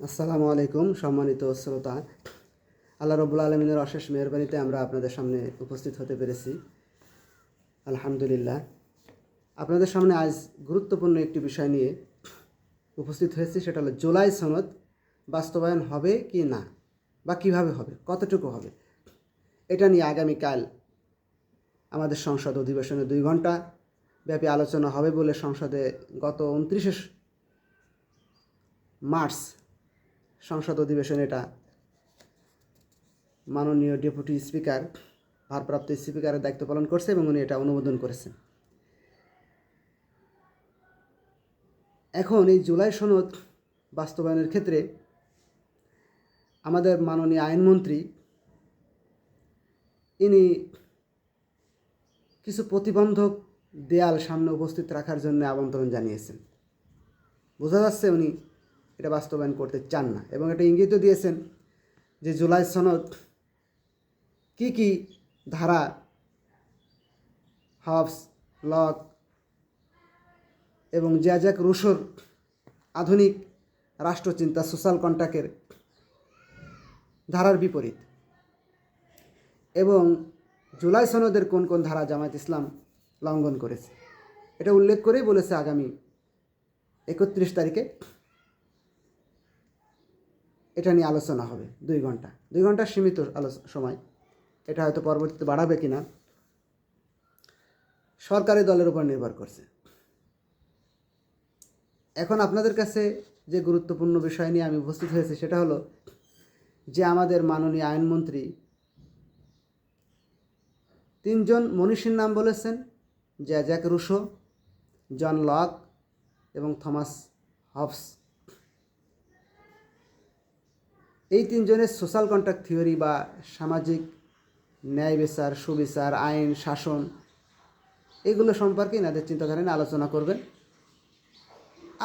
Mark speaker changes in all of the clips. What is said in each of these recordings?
Speaker 1: আসসালামু আলাইকুম সম্মানিত শ্রোতা। আল্লাহ রব্বুল আলমিনের অশেষ মেহরবানিতে আমরা আপনাদের সামনে উপস্থিত হতে পেরেছি, আলহামদুলিল্লাহ। আপনাদের সামনে আজ গুরুত্বপূর্ণ একটি বিষয় নিয়ে উপস্থিত হয়েছি, সেটা হলো জুলাই সনদ বাস্তবায়ন হবে কি না, বা কীভাবে হবে, কতটুকু হবে। এটা নিয়ে আগামীকাল আমাদের সংসদ অধিবেশনে 2 ঘন্টা ব্যাপী আলোচনা হবে বলে সংসদে গত 29শে মার্চ সংসদ অধিবেশনে এটা মাননীয় ডেপুটি স্পিকার, ভারপ্রাপ্ত স্পিকারের দায়িত্ব পালন করছে এবং উনি এটা অনুমোদন করেছেন। এখন এই জুলাই সনদ বাস্তবায়নের ক্ষেত্রে আমাদের মাননীয় আইনমন্ত্রী ইনি কিছু প্রতিবন্ধক দেয়াল সামনে উপস্থিত রাখার জন্য আমন্ত্রণ জানিয়েছেন। বোঝা যাচ্ছে উনি এটা বাস্তবায়ন করতে চান না, এবং এটা ইঙ্গিতও দিয়েছেন যে জুলাই সনদ কি কি ধারা, হবস, লক এবং জ্যাক রুশোর আধুনিক রাষ্ট্রচিন্তা সোশ্যাল কন্ট্রাক্টের ধারার বিপরীত, এবং জুলাই সনদের কোন কোন ধারা জামায়াত ইসলাম লঙ্ঘন করেছে এটা উল্লেখ করেই বলেছে আগামী 31 তারিখে এটা নিয়ে আলোচনা হবে 2 ঘন্টা। 2 ঘন্টা সীমিত সময়, এটা হয়তো পরবর্তীতে বাড়াবে কিনা সরকারি দলের উপর নির্ভর করছে। এখন আপনাদের কাছে যে গুরুত্বপূর্ণ বিষয় নিয়ে আমি উপস্থিত হয়েছি সেটা হলো যে আমাদের মাননীয় আইনমন্ত্রী 3 জন মনীষীর নাম বলেছেন, জ্যাক রুশো, জন লক এবং থমাস হবস। এই 3 জনের সোশ্যাল কন্ট্রাক্ট থিওরি বা সামাজিক ন্যায় বিচার, সুবিচার, আইন শাসন, এগুলো সম্পর্কে এনাদের চিন্তাধারা নিয়ে আলোচনা করবেন,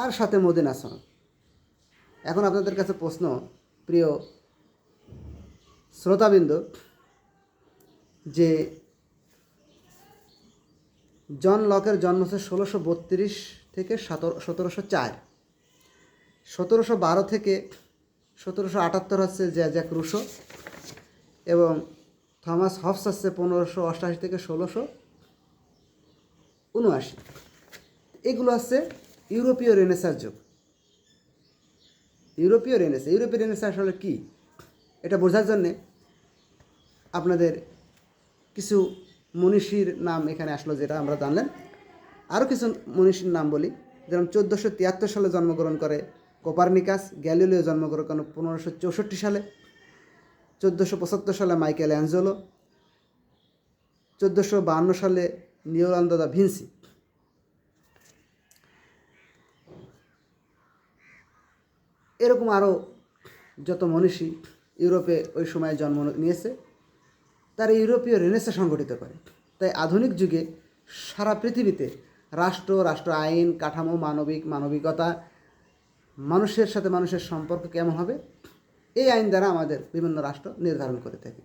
Speaker 1: আর সাথে মদিনা সনদ। এখন আপনাদের কাছে প্রশ্ন, প্রিয় শ্রোতাবৃন্দ, যে জন লকের জন্ম হচ্ছে 1632 থেকে 1704, 1712 থেকে 1778 হচ্ছে জ্যাক রুশো, এবং থমাস হবস হচ্ছে 1588 থেকে 1679। এগুলো হচ্ছে ইউরোপীয় রেনেসার যুগ। ইউরোপীয় রেনেসাঁ আসলে কী, এটা বোঝার জন্যে আপনাদের কিছু মনীষীর নাম এখানে আসলো, যেটা আমরা জানলেন। আরও কিছু মনীষীর নাম বলি, যেমন 1473 সালে জন্মগ্রহণ করে কোপারনিকাস, গ্যালিলিও জন্মগ্রহণ করেন 1564 সালে, 1475 সালে মাইকেল অ্যাঞ্জেলো, 1452 সালে লিওনার্দো দা ভিঞ্চি। এরকম আরও যত মনীষী ইউরোপে ওই সময় জন্ম নিয়েছে, তারা ইউরোপীয় রেনেসাঁ সংগঠিত করে। তাই আধুনিক যুগে সারা পৃথিবীতে রাষ্ট্র আইন কাঠামো, মানবিকতা, মানুষের সাথে মানুষের সম্পর্ক কেমন হবে, এই আইন দ্বারা আমাদের বিভিন্ন রাষ্ট্র নির্ধারণ করে থাকে।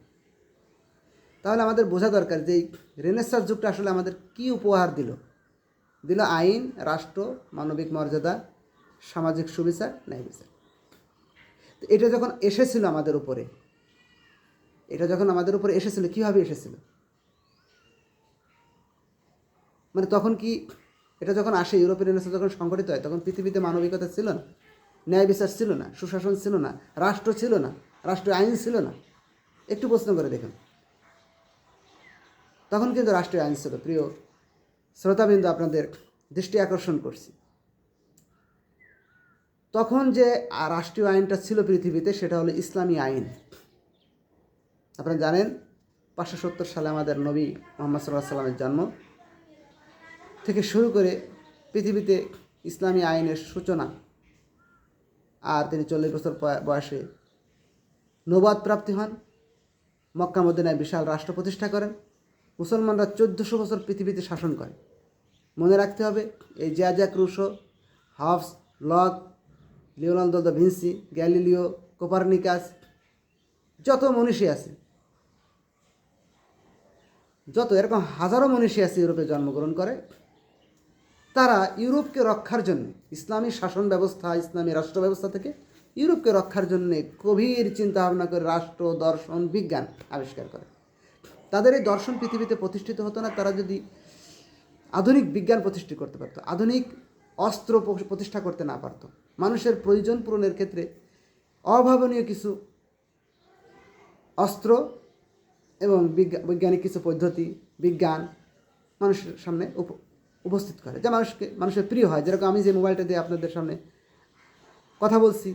Speaker 1: তাহলে আমাদের বোঝা দরকার যে এই রেনেসাঁ যুগটা আসলে আমাদের কী উপহার দিল আইন, রাষ্ট্র, মানবিক মর্যাদা, সামাজিক সুবিচার, ন্যায় বিচার। তো এটা যখন এসেছিল আমাদের উপরে, এসেছিল, কীভাবে এসেছিল, মানে তখন কি, এটা যখন আসে, ইউরোপীয় রেনেসাঁ যখন সংগঠিত হয়, তখন পৃথিবীতে মানবিকতা ছিল না, ন্যায় বিচার ছিল না, সুশাসন ছিল না, রাষ্ট্র ছিল না, রাষ্ট্রীয় আইন ছিল না। একটু প্রশ্ন করে দেখুন, তখন কিন্তু রাষ্ট্রীয় আইন ছিল। প্রিয় শ্রোতাবৃন্দ, আপনাদের দৃষ্টি আকর্ষণ করছি, তখন যে রাষ্ট্রীয় আইনটা ছিল পৃথিবীতে, সেটা হলো ইসলামী আইন। আপনারা জানেন 570 সালে আমাদের নবী মুহাম্মদ সাল্লাল্লাহু আলাইহি সাল্লামের জন্ম থেকে শুরু করে পৃথিবীতে ইসলামী আইনের সূচনা, আর তিনি 40 বছর বয়সে নবুয়ত প্রাপ্তি হন, মক্কা মদিনায় বিশাল রাষ্ট্র প্রতিষ্ঠা করেন, মুসলমানরা 1400 বছর পৃথিবীতে শাসন করে। মনে রাখতে হবে, এই Jack Rousseau, Hobbes, Locke, Leonardo da Vinci, Galileo, Copernicus, যত মনীষী আছে, এরকম হাজারো মনীষী আছে ইউরোপে জন্মগ্রহণ করে, তারা ইউরোপকে রক্ষার জন্য ইসলামী শাসন ব্যবস্থা, ইসলামী রাষ্ট্র ব্যবস্থা থেকে ইউরোপকে রক্ষার জন্য গভীর চিন্তা ভাবনা করে রাষ্ট্র, দর্শন, বিজ্ঞান আবিষ্কার করে। তাদের এই দর্শন পৃথিবীতে প্রতিষ্ঠিত হতো না তারা যদি আধুনিক বিজ্ঞান প্রতিষ্ঠা করতে পারত, আধুনিক অস্ত্র প্রতিষ্ঠা করতে না পারত। মানুষের প্রয়োজন পূরণের ক্ষেত্রে অভাবনীয় কিছু অস্ত্র এবং বৈজ্ঞানিক কিছু পদ্ধতি, বিজ্ঞান মানুষের সামনে উপস্থিত করে, যা মানুষের প্রিয় হয়। যেরকম আমি যে মোবাইলটা দিয়ে আপনাদের সামনে কথা বলছি,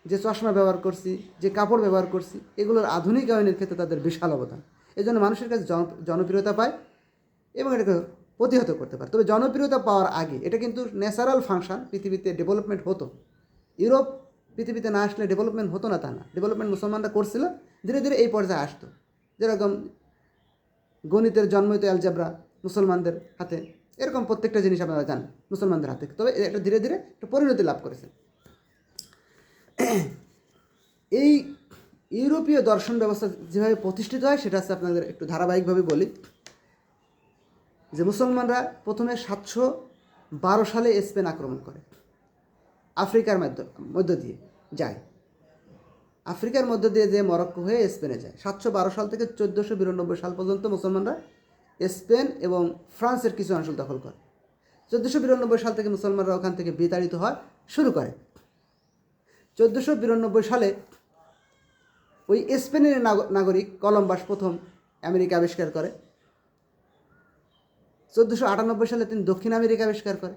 Speaker 1: যে চশমা ব্যবহার করছি, যে কাপড় ব্যবহার করছি, এগুলোর আধুনিকায়নের ক্ষেত্রে তাদের বিশাল অবদান। এই জন্য মানুষের কাছে জনপ্রিয়তা পায় এবং এটাকে প্রতিহত করতে পারে। তবে জনপ্রিয়তা পাওয়ার আগে এটা কিন্তু ন্যাচারাল ফাংশন, পৃথিবীতে ডেভেলপমেন্ট হতো। ইউরোপ পৃথিবীতে না আসলে ডেভেলপমেন্ট হতো না তা না, ডেভেলপমেন্ট মুসলমানরা করছিল, ধীরে ধীরে এই পর্যায়ে আসতো। যেরকম গণিতের জন্মই তো অ্যালজেব্রা মুসলমানদের হাতে, এরকম প্রত্যেকটা জিনিস আপনারা জানেন মুসলমানদের হাতে। তবে এটা ধীরে ধীরে একটা পরিণতি লাভ করেছে। এই ইউরোপীয় দর্শন ব্যবস্থা যেভাবে প্রতিষ্ঠিত হয় সেটা হচ্ছে আপনাদের একটু ধারাবাহিকভাবে বলি। যে মুসলমানরা প্রথমে 712 সালে স্পেন আক্রমণ করে, আফ্রিকার মধ্য দিয়ে যায়, আফ্রিকার মধ্য দিয়ে যে মরক্কো হয়ে স্পেনে যায়। 712 সাল থেকে 1492 সাল পর্যন্ত মুসলমানরা স্পেন এবং ফ্রান্সের কিছু অঞ্চল দখল করে। 1492 সাল থেকে মুসলমানরা ওখান থেকে বিতাড়িত হওয়া শুরু করে। 1492 সালে ওই স্পেনের নাগরিক কলম্বাস প্রথম আমেরিকা আবিষ্কার করে। 1498 সালে তিনি দক্ষিণ আমেরিকা আবিষ্কার করে।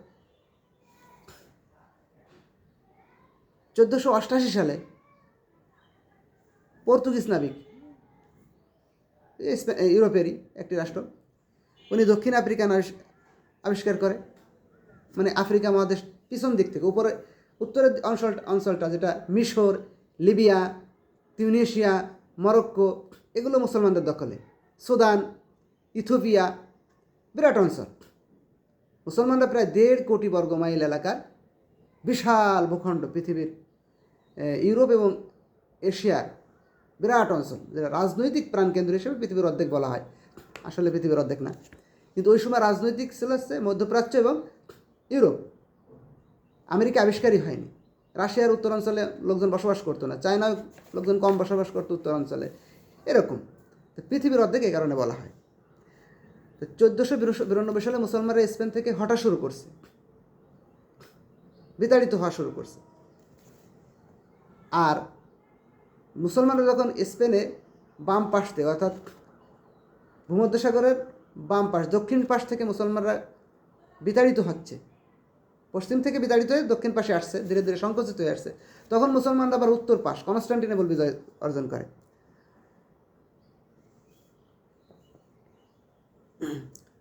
Speaker 1: 1488 সালে পর্তুগিজ নাবিক, ইউরোপেরই একটি রাষ্ট্র, উনি দক্ষিণ আফ্রিকা আবিষ্কার করে। মানে আফ্রিকা মহাদেশ পিছন দিক থেকে উপরে উত্তরের অঞ্চলটা যেটা মিশর, লিবিয়া, তিউনিসিয়া, মরক্কো, এগুলো মুসলমানদের দখলে। সুদান, ইথিওপিয়া, বিরাট অঞ্চল। মুসলমানরা প্রায় 1.5 কোটি বর্গ মাইল এলাকার বিশাল ভূখণ্ড, পৃথিবীর ইউরোপ এবং এশিয়ার বিরাট অঞ্চল, যেটা রাজনৈতিক প্রাণকেন্দ্র হিসেবে পৃথিবীর অর্ধেক বলা হয়। আসলে পৃথিবীর অর্ধেক না, কিন্তু ওই সময় রাজনৈতিক ছিল হচ্ছে মধ্যপ্রাচ্য এবং ইউরোপ। আমেরিকা আবিষ্কারই হয়নি। রাশিয়ার উত্তরাঞ্চলে লোকজন বসবাস করতো না, চায়নায় লোকজন কম বসবাস করতো উত্তরাঞ্চলে, এরকম। তো পৃথিবীর অর্ধেক এই কারণে বলা হয়। তো 1492 সালে মুসলমানরা স্পেন থেকে হটা শুরু করছে, বিতাড়িত হওয়া শুরু করছে। আর মুসলমানরা যখন স্পেনে বাম পাশ থেকে, অর্থাৎ ভূমধ্যসাগরের বাম পাশ, দক্ষিণ পাশ থেকে মুসলমানরা বিতাড়িত হচ্ছে, পশ্চিম থেকে বিতাড়িত হয়ে দক্ষিণ পাশে আসছে, ধীরে ধীরে সংকুচিত হয়ে আসছে, তখন মুসলমানরা আবার উত্তর পাশ কনস্টান্টিনোপল বিজয় অর্জন করে।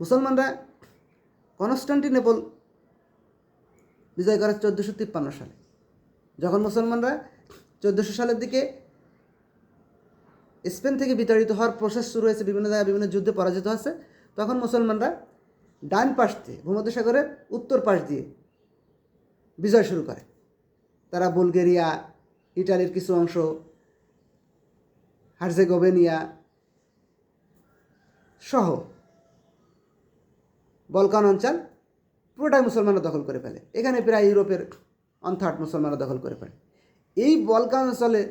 Speaker 1: মুসলমানরা কনস্টান্টিনোপল বিজয় করে 1453 সালে। যখন মুসলমানরা 1400 সালের দিকে স্পেন থেকে বিতাড়িত হওয়ার প্রসেস শুরু হয়েছে, বিভিন্ন জায়গায় বিভিন্ন যুদ্ধে পরাজিত হচ্ছে, তখন মুসলমানরা ডান পাশ দিয়ে ভূমধ্যসাগরের উত্তর পাশ দিয়ে বিজয় শুরু করে। তারা বুলগেরিয়া, ইটালির কিছু অংশ, হার্জেগোভিনা সহ বলকান অঞ্চল পুরোটাই মুসলমানরা দখল করে ফেলে। এখানে প্রায় ইউরোপের 1/3 মুসলমানরা দখল করে ফেলে। এই বলকান অঞ্চলে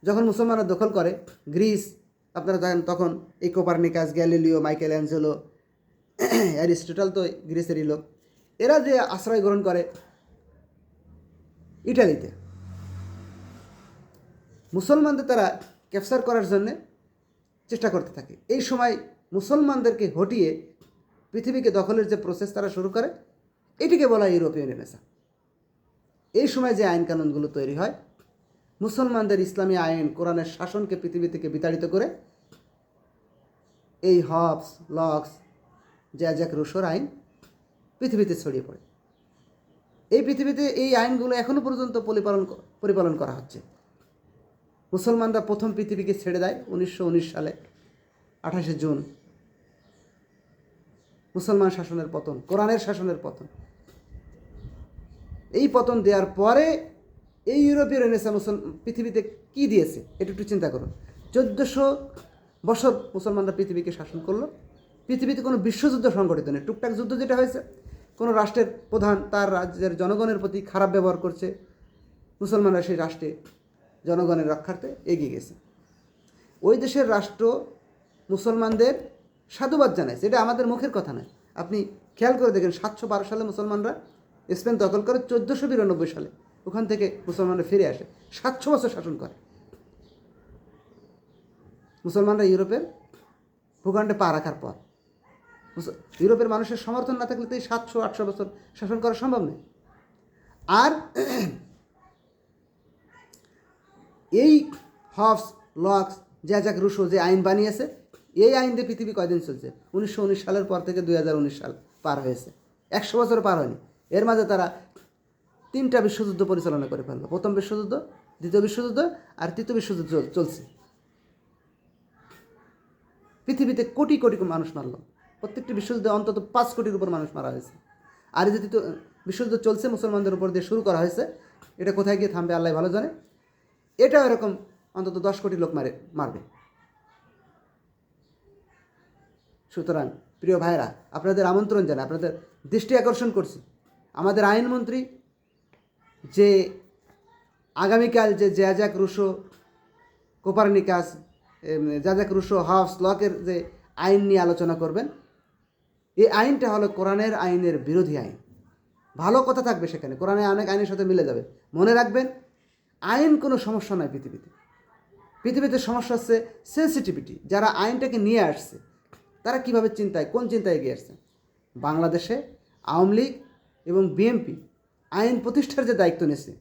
Speaker 1: যখন মুসলমানরা দখল করে, গ্রিস, আপনারা জানেন তখন এই Copernicus, Galileo, Michael Angelo, Aristotle তো গ্রিসেরই লোক, এরা যে আশ্রয় গ্রহণ করে ইটালিতে, মুসলমানদের তারা ক্যাপচার করার জন্যে চেষ্টা করতে থাকে। এই সময় মুসলমানদেরকে হটিয়ে পৃথিবীকে দখলের যে প্রসেস তারা শুরু করে, এটিকে বলা হয় ইউরোপিয়ান রেনেসাঁ। এই সময় যে আইন কানুনগুলো তৈরি হয়, মুসলমানদের ইসলামী আইন, কোরআনের শাসনকে পৃথিবী থেকে বিতাড়িত করে এই হবস, লক্স, জ্যাক রুশোর আইন পৃথিবীতে ছড়িয়ে পড়ে। এই পৃথিবীতে এই আইনগুলো এখনও পর্যন্ত পরিপালন করা হচ্ছে। মুসলমানরা প্রথম পৃথিবীকে ছেড়ে দেয় 1919 সালে 28শে জুন। মুসলমান শাসনের পতন, কোরআনের শাসনের পতন। এই পতন দেওয়ার পরে এই ইউরোপীয় রেনেসাঁ পৃথিবীতে কী দিয়েছে এটা একটু চিন্তা করুন। 1400 বছর মুসলমানরা পৃথিবীকে শাসন করলো। পৃথিবীতে কোনো বিশ্বযুদ্ধ সংঘটিত নেই। টুকটাক যুদ্ধ যেটা হয়েছে, কোনো রাষ্ট্রের প্রধান তার রাজ্যের জনগণের প্রতি খারাপ ব্যবহার করছে, মুসলমানরা সেই রাষ্ট্রে জনগণের রক্ষার্থে এগিয়ে গেছে। ওই দেশের রাষ্ট্র মুসলমানদের সাধুবাদ জানাইছে, এটা আমাদের মুখের কথা নয়। আপনি খেয়াল করে দেখেন 712 সালে মুসলমানরা স্পেন দখল করে, 1492 সালে ওখান থেকে মুসলমানরা ফিরে আসে, 700 বছর শাসন করে। মুসলমানরা ইউরোপের ভূখণ্ডে পা রাখার পর ইউরোপের মানুষের সমর্থন না থাকলে তো এই 700-800 বছর শাসন করা সম্ভব নয়। আর এই হবস, লক্স, জ্যাক রুশো যে আইন বানিয়েছে, এই আইন দিয়ে পৃথিবী কয়দিন চলছে? 1919 সালের পর থেকে 2019 সাল পার হয়েছে, 100 বছর পার হয়নি। এর মাঝে তারা 3টা বিশ্বযুদ্ধ পরিচালনা করে ফেললো। প্রথম বিশ্বযুদ্ধ, দ্বিতীয় বিশ্বযুদ্ধ আর তৃতীয় বিশ্বযুদ্ধ চলছে। পৃথিবীতে কোটি কোটি মানুষ মারল, প্রত্যেকটি বিশ্বযুদ্ধে অন্তত 5 কোটির উপর মানুষ মারা হয়েছে। আর যে তৃতীয় বিশ্বযুদ্ধ চলছে মুসলমানদের উপর দিয়ে শুরু করা হয়েছে, এটা কোথায় গিয়ে থামবে আল্লাহ ভালো জানে। এটাও এরকম অন্তত 10 কোটি লোক মারবে। সুতরাং প্রিয় ভাইরা, আপনাদের আমন্ত্রণ জানাই, আপনাদের দৃষ্টি আকর্ষণ করছি, আমাদের আইনমন্ত্রী যে আগামীকাল যে Jack Rousseau, Copernicus, Jack Rousseau, Hobbes, লকের যে আইন নিয়ে আলোচনা করবেন, এই আইনটা হলো কোরআনের আইনের বিরোধী আইন। ভালো কথা থাকবে সেখানে, কোরআনের অনেক আইনের সাথে মিলে যাবে। মনে রাখবেন, আইন কোনো সমস্যা নয় পৃথিবীতে সমস্যা হচ্ছে সেন্সিটিভিটি। যারা আইনটাকে নিয়ে আসছে তারা কীভাবে কোন চিন্তায় এগিয়ে আসছে। বাংলাদেশে আওয়ামী লীগ এবং বিএনপি আইন প্রতিষ্ঠার যে দায়িত্ব নিয়েছে,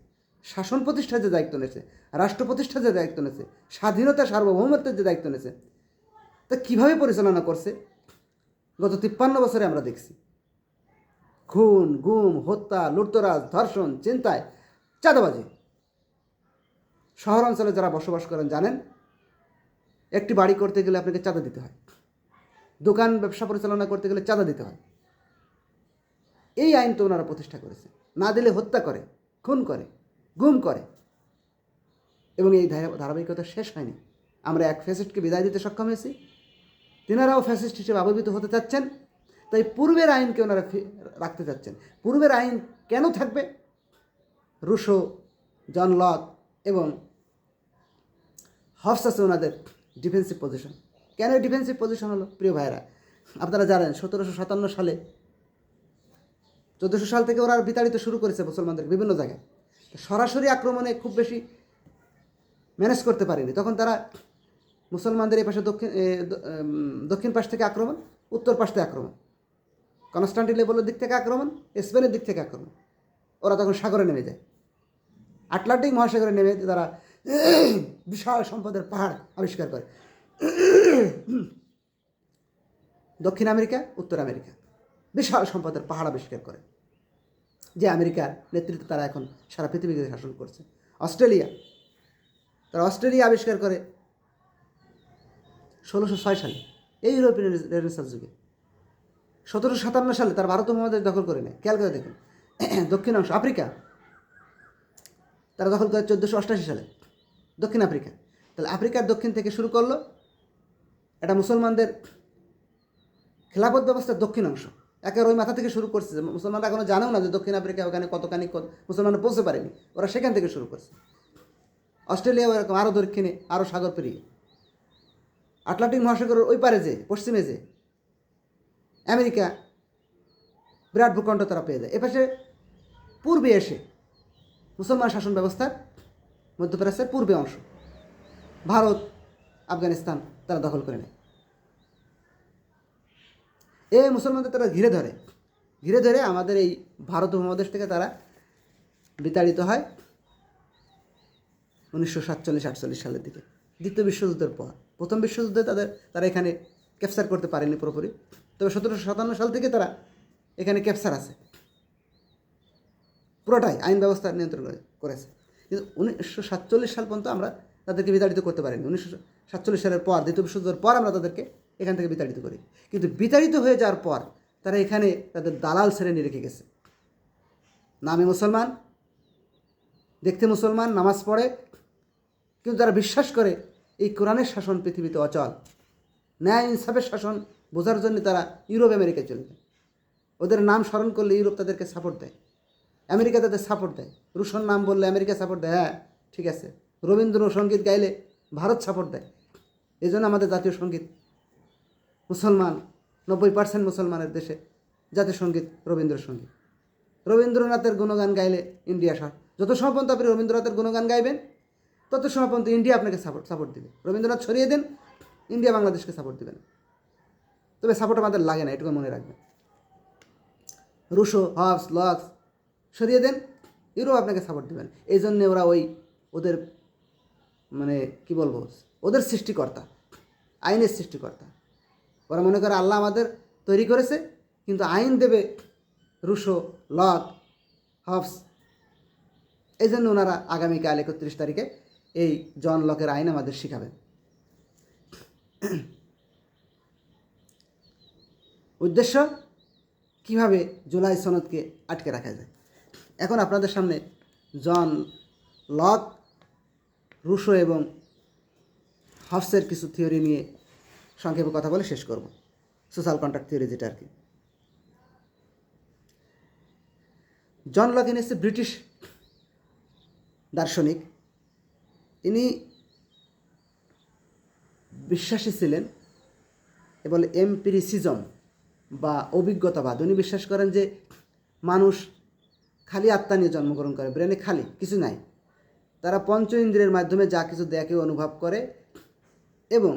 Speaker 1: শাসন প্রতিষ্ঠার যে দায়িত্ব নিয়েছে, রাষ্ট্র প্রতিষ্ঠার যে দায়িত্ব নিয়েছে, স্বাধীনতা সার্বভৌমত্বের যে দায়িত্ব নিয়েছে, তা কীভাবে পরিচালনা করছে গত 53 বছরে আমরা দেখছি। খুন, গুম, হত্যা, লুটতরাজ, ধর্ষণ, চিন্তায়, চাঁদাবাজি। শহর অঞ্চলে যারা বসবাস করেন জানেন, একটি বাড়ি করতে গেলে আপনাকে চাঁদা দিতে হয়, দোকান ব্যবসা পরিচালনা করতে গেলে চাঁদা দিতে হয়। এই আইন তো ওনারা প্রতিষ্ঠা করেছে, না দিলে হত্যা করে, খুন করে, গুম করে। এবং এই ধারাবাহিকতা শেষ হয়নি। আমরা এক ফ্যাসিস্টকে বিদায় দিতে সক্ষম হয়েছি, তিনারাও ফ্যাসিস্ট হিসেবে আবির্ভূত হতে চাচ্ছেন। তাই পূর্বের আইনকে ওনারা রাখতে চাচ্ছেন। পূর্বের আইন কেন থাকবে? রুশো, জন লক এবং হবস আছে ওনাদের ডিফেন্সিভ পজিশন। কেন ডিফেন্সিভ পজিশন হলো? প্রিয় ভাইরা, আপনারা জানেন 1757 সালে, 1400 সাল থেকে ওরা বিতাড়িত শুরু করেছে মুসলমানদের বিভিন্ন জায়গায়। সরাসরি আক্রমণে খুব বেশি ম্যানেজ করতে পারেনি। তখন তারা মুসলমানদের এই পাশে দক্ষিণ পাশ থেকে আক্রমণ, উত্তর পাশ থেকে আক্রমণ, কনস্টান্টিনোপলের দিক থেকে আক্রমণ, স্পেনের দিক থেকে আক্রমণ। ওরা তখন সাগরে নেমে যায়, আটলান্টিক মহাসাগরে নেমে তারা বিশাল সম্পদের পাহাড় আবিষ্কার করে। দক্ষিণ আমেরিকা, উত্তর আমেরিকা বিশাল সম্পদের পাহাড় আবিষ্কার করে, যে আমেরিকার নেতৃত্বে তারা এখন সারা পৃথিবীকে শাসন করছে। তারা অস্ট্রেলিয়া আবিষ্কার করে 1606 সালে, এই ইউরোপিয়ান রেনেসাঁস যুগে। 1757 সালে তার ভারত মহাদেশ দখল করে নেয়। খেয়াল করে দেখুন, দক্ষিণ অংশ আফ্রিকা তারা দখল করে 1488 সালে, দক্ষিণ আফ্রিকা। তাহলে আফ্রিকার দক্ষিণ থেকে শুরু করলো, এটা মুসলমানদের খেলাফত ব্যবস্থার দক্ষিণ অংশ। একের ওই মাথা থেকে শুরু করছে। মুসলমানরা এখনো জানেও না যে দক্ষিণ আফ্রিকা ওখানে কতখানি মুসলমানরা পৌঁছে পারেনি, ওরা সেখান থেকে শুরু করছে। অস্ট্রেলিয়াও এরকম আরও দক্ষিণে, আরও সাগর পেরিয়ে, আটলান্টিক মহাসাগরের ওই পারে যে পশ্চিমে যে আমেরিকা বিরাট ভূখণ্ড তারা পেয়ে যায়। এপাশে পূর্বে এসে মুসলমান শাসন ব্যবস্থার মধ্যপ্রাচ্যের পূর্বে অংশ ভারত, আফগানিস্তান তারা দখল করে নেয়। এই মুসলমানদের তারা ঘিরে ধরে আমাদের এই ভারত উপমহাদেশ থেকে তারা বিতাড়িত হয় 1947-48 সালের দিকে, দ্বিতীয় বিশ্বযুদ্ধের পর। প্রথম বিশ্বযুদ্ধে তারা এখানে ক্যাপচার করতে পারেনি পুরোপুরি, তবে 1757 সাল থেকে তারা এখানে ক্যাপচার আছে, পুরোটাই আইন ব্যবস্থা নিয়ন্ত্রণ করেছে। কিন্তু 1947 সাল পর্যন্ত আমরা তাদেরকে বিতাড়িত করতে পারিনি। 1947 সালের পর, দ্বিতীয় বিশ্বযুদ্ধের পর আমরা তাদেরকে এখান থেকে বিতাড়িত করি। কিন্তু বিতাড়িত হয়ে যাওয়ার পর তারা এখানে তাদের দালাল শ্রেণী রেখে গেছে। নামে মুসলমান, দেখতে মুসলমান, নামাজ পড়ে, কিন্তু তারা বিশ্বাস করে এই কোরআনের শাসন পৃথিবীতে অচল। ন্যায় ইনসাফের শাসন বোঝার জন্য তারা ইউরোপ আমেরিকায় চলে যায়। ওদের নাম স্মরণ করলে ইউরোপ তাদেরকে সাপোর্ট দেয়। আমেরিকা তাদের সাপোর্ট দেয়। রুশন নাম বললে আমেরিকা সাপোর্ট দেয়, হ্যাঁ ঠিক আছে। রবীন্দ্রসঙ্গীত গাইলে ভারত সাপোর্ট দেয়। এই জন্য আমাদের জাতীয় সঙ্গীত, মুসলমান 90% মুসলমানের দেশে জাতীয় সঙ্গীত রবীন্দ্রসঙ্গীত। রবীন্দ্রনাথের গুণগান গাইলে ইন্ডিয়া যত সময় পর্যন্ত আপনি রবীন্দ্রনাথের গুণগান গাইবেন তত সময় পর্যন্ত ইন্ডিয়া আপনাকে সাপোর্ট দেবে। রবীন্দ্রনাথ ছড়িয়ে দেন, ইন্ডিয়া বাংলাদেশকে সাপোর্ট দেবে না। তবে সাপোর্ট আমাদের লাগে না, এটুকু মনে রাখবেন। রুশো, হবস, লক্স সরিয়ে দেন, ইউরোপ আপনাকে সাপোর্ট দেবেন। এই জন্যে ওরা ওদের মানে কি বলবো, ওদের সৃষ্টিকর্তা, আইনের সৃষ্টিকর্তা। ওরা মনে করে আল্লাহ আমাদের তৈরি করেছে, কিন্তু আইন দেবে রুশো, লক, হবস। এই জন্য ওনারা আগামীকাল 31 তারিখে এই জন লকের আইন আমাদের শিখাবেন। উদ্দেশ্য কিভাবে জুলাই সনদকে আটকে রাখা যায়। এখন আপনাদের সামনে জন লক, রুশো এবং হবসের কিছু থিওরি নিয়ে সংক্ষেপে কথা বলে শেষ করব। সোশ্যাল কন্ট্রাক্ট থিওরি যেটা আর কি। জন লক ইনি হচ্ছে ব্রিটিশ দার্শনিক। ইনি বিশ্বাসী ছিলেন এবং এম্পিরিসিজম বা অভিজ্ঞতাবাদ। উনি বিশ্বাস করেন যে মানুষ খালি আত্মা নিয়ে জন্মগ্রহণ করে, ব্রেনে খালি কিছু নাই। তারা পঞ্চ ইন্দ্রিয়ের মাধ্যমে যা কিছু দেখে, অনুভব করে এবং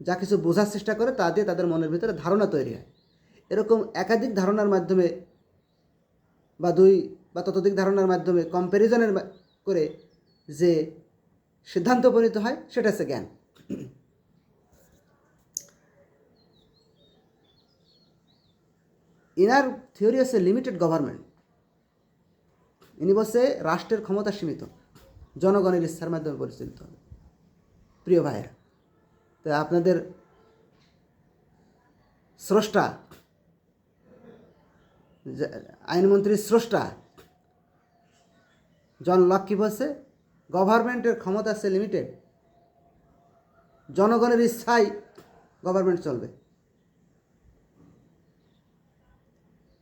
Speaker 1: যা কিছু বোঝার চেষ্টা করে, তা দিয়ে তাদের মনের ভিতরে ধারণা তৈরি হয়। এরকম একাধিক ধারণার মাধ্যমে বা 2 বা ততোধিক ধারণার মাধ্যমে কম্প্যারিজনের করে যে সিদ্ধান্ত উপনীত হয় সেটা হচ্ছে জ্ঞান। ইনার থিওরি হচ্ছে লিমিটেড গভর্নমেন্ট। ইনি বলছে রাষ্ট্রের ক্ষমতা সীমিত, জনগণের ইচ্ছার মাধ্যমে পরিচালিত হবে। প্রিয় ভাইয়েরা, তো আপনাদের স্রষ্টা, আইনমন্ত্রীর স্রষ্টা জন লক কি বলছে, গভর্নমেন্টের ক্ষমতা আছে লিমিটেড, জনগণের ইচ্ছায় গভর্নমেন্ট চলবে।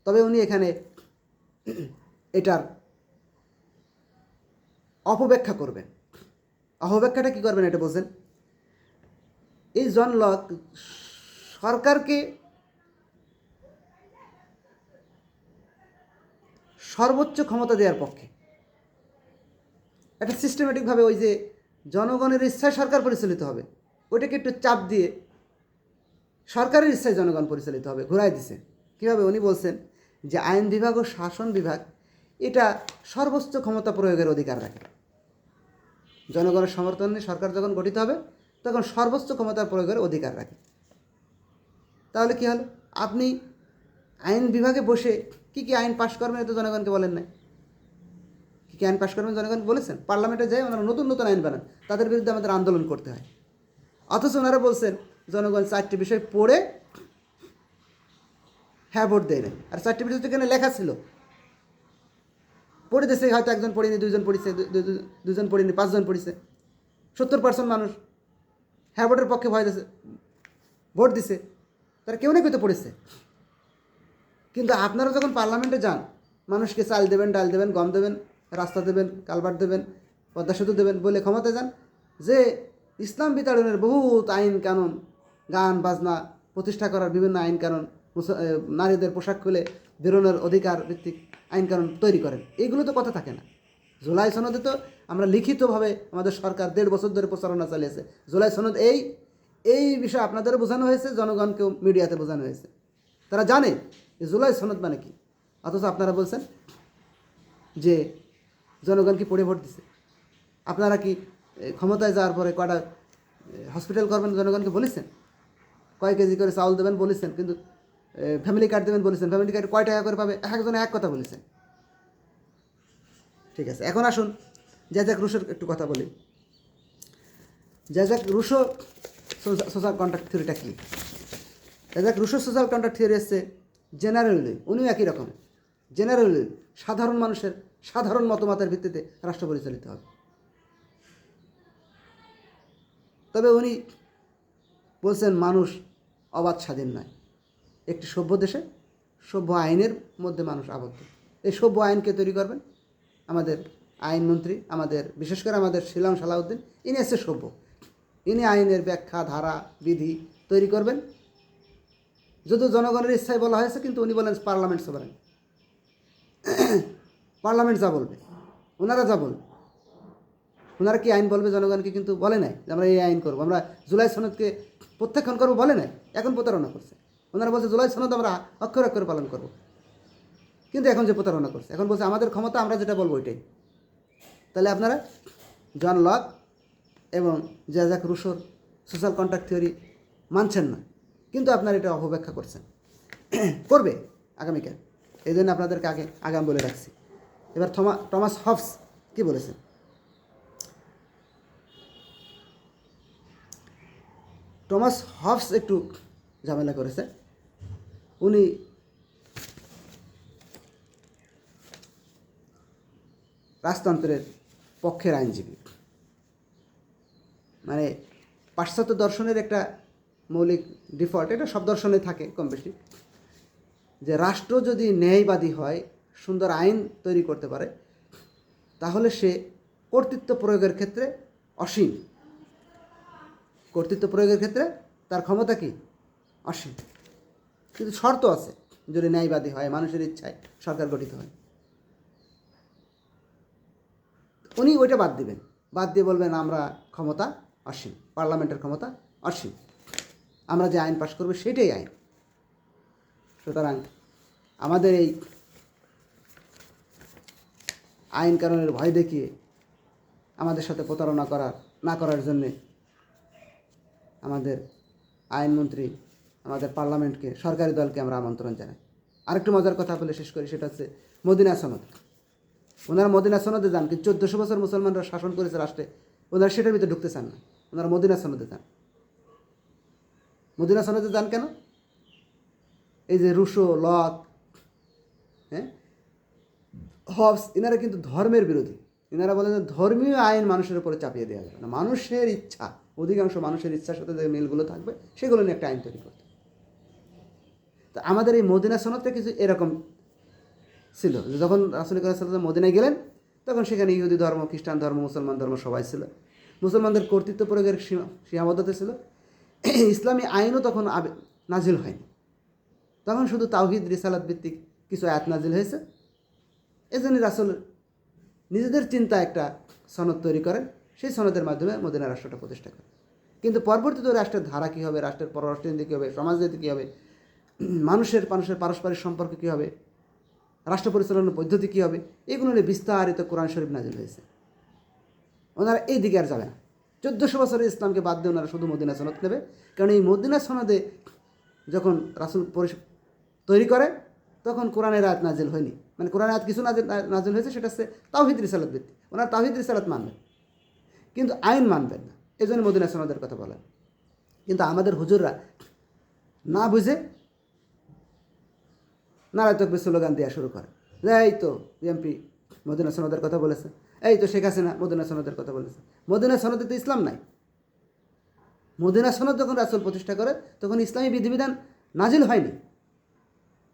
Speaker 1: তবে উনি এখানে এটার অপব্যাখ্যা করবেন। অপব্যাখ্যাটা কী করবেন এটা বোঝেন। এই জন লক সরকারকে সর্বোচ্চ ক্ষমতা দেওয়ার পক্ষে। একটা সিস্টেমেটিকভাবে ওই যে জনগণের ইচ্ছায় সরকার পরিচালিত হবে, ওইটাকে একটু চাপ দিয়ে সরকারের ইচ্ছায় জনগণ পরিচালিত হবে ঘুরাই দিছে। কীভাবে? উনি বলছেন যে আইন বিভাগ ও শাসন বিভাগ এটা সর্বোচ্চ ক্ষমতা প্রয়োগের অধিকার রাখে। জনগণের সমর্থন নিয়ে সরকার যখন গঠিত হবে তখন সর্বোচ্চ ক্ষমতার প্রয়োগের অধিকার রাখে। তাহলে কী হলো, আপনি আইন বিভাগে বসে কী কী আইন পাশ করবেন এটা জনগণকে বলেন নাই। কী কী আইন পাশ করবেন জনগণ বলেছেন। পার্লামেন্টে যাই ওনারা নতুন নতুন আইন বানান, তাদের বিরুদ্ধে আমাদের আন্দোলন করতে হয়। অথচ ওনারা বলছেন জনগণ 4টি বিষয় পড়ে হ্যাঁ ভোট দেয় না। আর 4টি বিষয় এখানে লেখা ছিল, পড়ে দিয়েছে, হয়তো একজন পড়েনি, 2জন পড়েছে, 2জন পড়েনি, 5জন পড়েছে। 70% মানুষ হ্যাঁ ভোটের পক্ষে ভোট দিছে, তারা কেউ না কেউ তো পড়েছে। কিন্তু আপনারা যখন পার্লামেন্টে যান, মানুষকে চাল দেবেন, ডাল দেবেন, গম দেবেন, রাস্তা দেবেন, কালভার্ট দেবেন, পদ্মা সেতু দেবেন বলে ক্ষমতা যান, যে ইসলাম বিতাড়নের বহুত আইন কানুন, গান বাজনা প্রতিষ্ঠা করার বিভিন্ন আইন কানুন, নারীদের পোশাক খুলে বেরোনোর অধিকার ভিত্তিক আইন কানুন তৈরি করেন, এইগুলো তো কথা থাকে না। জুলাই সনদে তো আমরা লিখিতভাবে আমাদের সরকার 1.5 বছর ধরে প্রচারণা চালিয়েছে। জুলাই সনদ এই বিষয়ে আপনাদেরও বোঝানো হয়েছে, জনগণকেও মিডিয়াতে বোঝানো হয়েছে। তারা জানে যে জুলাই সনদ মানে কি। অথচ আপনারা বলছেন যে জনগণ কি পড়ে ভোট দিছে। আপনারা কি ক্ষমতায় যাওয়ার পরে কয়টা হসপিটাল করবেন জনগণকে বলেছেন? কয় কেজি করে চাউল দেবেন বলেছেন, কিন্তু ফ্যামিলি কার্ড দেবেন বলেছেন। ফ্যামিলি কার্ড কয় টাকা করে পাবে একজনে এক কথা বলেছেন। ঠিক আছে, এখন আসুন জ্যাক রুশোর একটু কথা বলি। জ্যাক রুশো সোশ্যাল কন্ট্রাক্ট থিওরিটা কী? Jacques Rousseau social contract theory হচ্ছে জেনারেলি, উনিও একই রকম। জেনারেলি সাধারণ মানুষের সাধারণ মতামতের ভিত্তিতে রাষ্ট্র পরিচালিত হবে। তবে উনি বলছেন মানুষ অবাধ স্বাধীন নয়। একটি সভ্য দেশে সভ্য আইনের মধ্যে মানুষ আবদ্ধ। এই সভ্য আইনকে তৈরি করবেন আমাদের আইনমন্ত্রী, আমাদের বিশেষ করে আমাদের শিলং সালাউদ্দিন, ইনি এসে সভ্য। ইনি আইনের ব্যাখ্যা, ধারা, বিধি তৈরি করবেন। যদিও জনগণের ইচ্ছায় বলা হয়েছে, কিন্তু উনি বলেন পার্লামেন্ট সোভারেন, পার্লামেন্ট যা বলবে, ওনারা যা বলবে। ওনারা কি আইন বলবে জনগণকে কিন্তু বলে নাই যে আমরা এই আইন করবো, আমরা জুলাই সনদকে প্রত্যাখ্যান করবো বলে নাই। এখন প্রতারণা করছে। ওনারা বলছে জুলাই সনদ আমরা অক্ষরে অক্ষরে পালন করব, কিন্তু এখন যে প্রতারণা করছে, এখন বলছে আমাদের ক্ষমতা, আমরা যেটা বলবো ওইটাই। তাহলে আপনারা জন লক এবং জ্যাক রুসোর সোশ্যাল কন্ট্রাক্ট থিওরি মানছেন না, কিন্তু আপনারা এটা অপব্যাখ্যা করছেন। করবে আগামীকাল, এই জন্য আপনাদেরকে আগাম বলে রাখছি। এবার টমাস হবস কি বলেছেন? টমাস হবস একটু ঝামেলা করেছে। উনি রাজতন্ত্রের পক্ষের আইনজীবী। মানে পাশ্চাত্য দর্শনের একটা মৌলিক ডিফল্ট, এটা সব দর্শনে থাকে কম বেশি, যে রাষ্ট্র যদি ন্যায়বাদী হয়, সুন্দর আইন তৈরি করতে পারে, তাহলে সে কর্তৃত্ব প্রয়োগের ক্ষেত্রে অসীম। কর্তৃত্ব প্রয়োগের ক্ষেত্রে তার ক্ষমতা কি? অসীম। কিন্তু শর্ত আছে, যদি ন্যায়বাদী হয়, মানুষের ইচ্ছায় সরকার গঠিত হয়। উনি ওইটা বাদ দিবেন, বাদ দিয়ে বলবেন আমরা ক্ষমতা অসীম, পার্লামেন্টের ক্ষমতা অসীম, আমরা যে আইন পাশ করবো সেটাই আইন। সুতরাং আমাদের এই আইন কানুনের ভয় দেখিয়ে আমাদের সাথে প্রতারণা না করার জন্যে আমাদের আইনমন্ত্রী, আমাদের পার্লামেন্টকে, সরকারি দলকে আমরা আমন্ত্রণ জানাই। আরেকটু মজার কথা বলে শেষ করি, সেটা হচ্ছে মদিনা সনদ। ওনারা মদিনা সনদে যান, কিন্তু 1400 বছর মুসলমানরা শাসন করেছে রাষ্ট্রে, ওনারা সেটার ভিতরে ঢুকতে চান না, ওনারা মদিনা সনদে যান। মদিনা সনদে যান কেন? এই যে রুশো, লক, হবস, এনারা কিন্তু ধর্মের বিরোধী। এনারা বলেন যে ধর্মীয় আইন মানুষের উপরে চাপিয়ে দেওয়া যাবে না, মানুষের ইচ্ছা, অধিকাংশ মানুষের ইচ্ছার সাথে যে মিলগুলো থাকবে সেগুলো নিয়ে একটা আইন তৈরি করতে। তো আমাদের এই মদিনা সনদটা কিছু এরকম ছিল, যে যখন রাসূল সাল্লাল্লাহু আলাইহি ওয়াসাল্লাম মদিনায় গেলেন, তখন সেখানে ইহুদি ধর্ম, খ্রিস্টান ধর্ম, মুসলমান ধর্ম সবাই ছিল। মুসলমানদের কর্তৃত্ব প্রয়োগের সীমাবদ্ধতা ছিল। ইসলামী আইনও তখন নাজিল হয়নি, তখন শুধু তাওহীদ রিসালাত ভিত্তিক কিছু আয়াত নাজিল হয়েছে। এজন্য রাসূল নিজেদের চিন্তা একটা সনদ তৈরি করেন, সেই সনদের মাধ্যমে মদিনা রাষ্ট্রটা প্রতিষ্ঠা করেন। কিন্তু পরবর্তীতে রাষ্ট্রের ধারা কী হবে, রাষ্ট্রের পররাষ্ট্রনীতি কী হবে, সমাজনীতি কী হবে, মানুষের পারস্পরিক সম্পর্ক কী হবে, রাষ্ট্র পরিচালনার পদ্ধতি কী হবে, এগুলো নিয়ে বিস্তারিত কোরআন শরীফ নাজিল হয়েছে। ওনারা এই দিকে আর যাবে না। 1400 বছরের ইসলামকে বাদ দিয়ে ওনারা শুধু মদিনা সনদ নেবে। কারণ এই মদিনা সনদে যখন রাসূল তৈরি করে, তখন কোরআনের আয়াত নাজিল হয়নি। মানে কোরআনের আয়াত কিছু নাজিল হয়েছে, সেটা হচ্ছে তাওহীদ রিসালাত ভিত্তিক। ওনারা তাওহীদ রিসালাত মানবেন, কিন্তু আইন মানবেন না। এই জন্য মদিনা সনদের কথা বলেন। কিন্তু আমাদের হুজুররা না বুঝে নারায় তাকবীর স্লোগান দেওয়া শুরু করে, যে এই তো বিএনপি মদিনা সনদের কথা বলেছে, এই তো শেখ হাসিনা মদিনা সনদের কথা বলেছে। মদিনা সনদে তো ইসলাম নাই। মদিনা সনদ যখন রাসূল প্রতিষ্ঠা করে, তখন ইসলামী বিধিবিধান নাজিল হয়নি।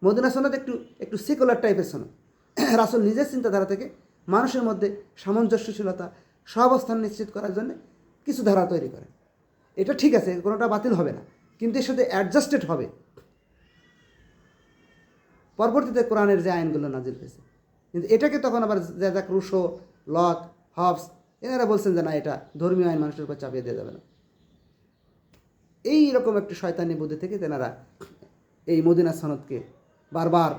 Speaker 1: মদিনা সনদ একটু সেকুলার টাইপের সনদ। রাসূল নিজের চিন্তাধারা থেকে মানুষের মধ্যে সামঞ্জস্যশীলতা, সহাবস্থান নিশ্চিত করার জন্য কিছু ধারা তৈরি করে। এটা ঠিক আছে, কোনোটা বাতিল হবে না, কিন্তু এর সাথে অ্যাডজাস্টেড হবে পরবর্তীতে কোরআনের যে আইনগুলো নাজিল হয়েছে। কিন্তু এটাকে তখন আবার জ্যাক রুসো, লক, হবস, এনারা বলছেন যে না, এটা ধর্মীয় আইন মানুষের উপর চাপিয়ে দেওয়া যাবে না। এই রকম একটি শয়তানি বুদ্ধি থেকে তেনারা এই মদিনা সনদকে বারবার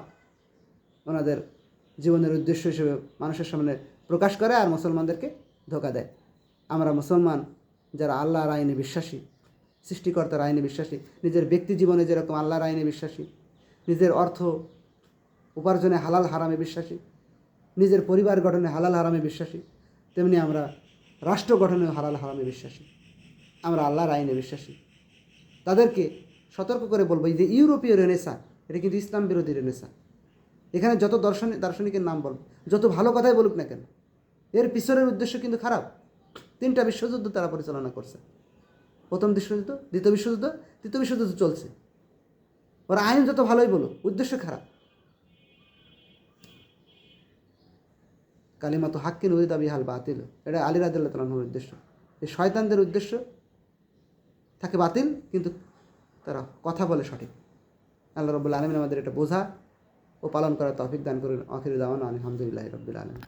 Speaker 1: ওনাদের জীবনের উদ্দেশ্য হিসেবে মানুষের সামনে প্রকাশ করে আর মুসলমানদেরকে ধোঁকা দেয়। আমরা মুসলমান যারা আল্লাহর আইনে বিশ্বাসী, সৃষ্টিকর্তার আইনে বিশ্বাসী, নিজের ব্যক্তি জীবনে যেরকম আল্লাহর আইনে বিশ্বাসী, নিজের অর্থ উপার্জনে হালাল হারামে বিশ্বাসী, নিজের পরিবার গঠনে হালাল হারামে বিশ্বাসী, তেমনি আমরা রাষ্ট্র গঠনেও হালাল হারামে বিশ্বাসী। আমরা আল্লাহর আইনে বিশ্বাসী। তাদেরকে সতর্ক করে বলবো, এই যে ইউরোপীয় রেনেসা, এটা কিন্তু ইসলাম বিরোধী রেনেসা। এখানে যত দার্শনিকের নাম বলব, যত ভালো কথাই বলুক না কেন, এর পিছনের উদ্দেশ্য কিন্তু খারাপ। 3টা বিশ্বযুদ্ধ তারা পরিচালনা করছে। প্রথম বিশ্বযুদ্ধ, দ্বিতীয় বিশ্বযুদ্ধ, তৃতীয় বিশ্বযুদ্ধ চলছে। ওরা আইন যত ভালোই বলুক, উদ্দেশ্য খারাপ। কালিমাতু হাক্কিন উরিদা বিহাল বাতিল, এটা আলী রাদিয়াল্লাহু তাআলার উদ্দেশ্য। এই শয়তানদের উদ্দেশ্য থাকে বাতিল, কিন্তু তারা কথা বলে সঠিক। আল্লাহ রাব্বুল আলামিন আমাদের এটা বোঝা ও পালন করার তৌফিক দান করুন। আখিরু দাওয়ানা আলহামদুলিল্লাহি রাব্বিল আলামিন।